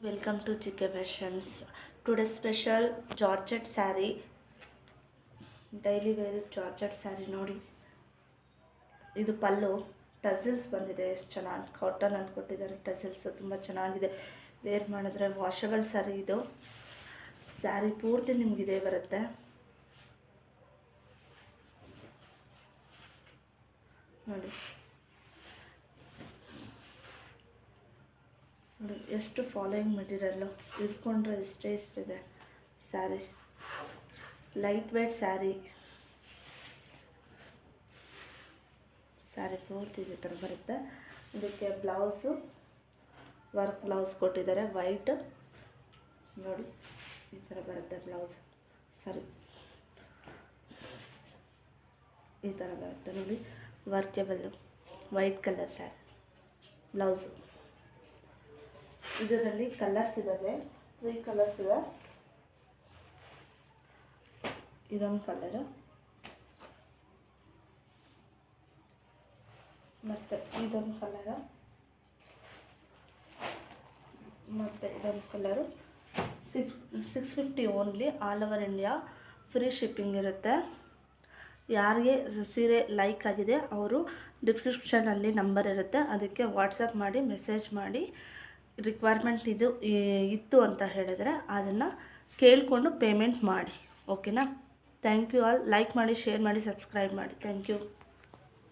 Welcome to GK Fashions. Today special Georgette saree, daily wear Georgette saree ನೋಡಿ. ಇದು ಪಲ್ಲು tassels ಬಂದಿದೆ. ಎಷ್ಟು ಚೆನ್ನಾಗಿ ಕಾಟನ್ ಅಂತ ಕೊಟ್ಟಿದ್ದಾರೆ. ಟಸಲ್ಸ್ ತುಂಬ ಚೆನ್ನಾಗಿದೆ. ವೇರ್ ಮಾಡಿದ್ರೆ ವಾಷಬಲ್ ಸ್ಯಾರಿ. ಇದು ಸ್ಯಾರಿ ಪೂರ್ತಿ ನಿಮ್ಗೆ ಇದೇ ಬರುತ್ತೆ. ನೋಡಿ ಎಷ್ಟು ಫಾಲೋಯಿಂಗ್ ಮೆಟೀರಿಯಲ್ಲು ಇಟ್ಕೊಂಡ್ರೆ ಇಷ್ಟಿದೆ ಸ್ಯಾರಿ. ಲೈಟ್ ವೇಟ್ ಸ್ಯಾರಿ ಪೂರ್ತಿ ಇದೇ ಥರ ಬರುತ್ತೆ. ಇದಕ್ಕೆ ಬ್ಲೌಸು ವರ್ಕ್ ಬ್ಲೌಸ್ ಕೊಟ್ಟಿದ್ದಾರೆ. ವೈಟ್ ನೋಡಿ ಈ ಥರ ಬರುತ್ತೆ ಬ್ಲೌಸ್. ಈ ಥರ ಬರುತ್ತೆ ನೋಡಿ. ವರ್ಕೆಬಲ್ಲು ವೈಟ್ ಕಲರ್ ಸ್ಯಾರಿ ಬ್ಲೌಸು. ಇದರಲ್ಲಿ ಕಲರ್ಸ್ ಇದ್ದಾವೆ. 3 ಕಲರ್ಸ್ ಇದೆ. ಇದೊಂದು ಕಲರು, ಮತ್ತು ಇದೊಂದು ಕಲರು, ಮತ್ತು ಇದೊಂದು colour. 650 only. All over India free shipping ಇರುತ್ತೆ. ಯಾರಿಗೆ ಸೀರೆ ಲೈಕ್ ಆಗಿದೆ ಅವರು ಡಿಸ್ಕ್ರಿಪ್ಷನಲ್ಲಿ ನಂಬರ್ ಇರುತ್ತೆ, ಅದಕ್ಕೆ ವಾಟ್ಸಪ್ ಮಾಡಿ ಮೆಸೇಜ್ ಮಾಡಿ ರಿಕ್ವೈರ್ಮೆಂಟ್ ಇತ್ತು ಅಂತ ಹೇಳಿದರೆ ಅದನ್ನು ಕೇಳಿಕೊಂಡು ಪೇಮೆಂಟ್ ಮಾಡಿ. ಓಕೆನಾ? Thank you all. ಲೈಕ್ ಮಾಡಿ, ಶೇರ್ ಮಾಡಿ, ಸಬ್ಸ್ಕ್ರೈಬ್ ಮಾಡಿ. Thank you.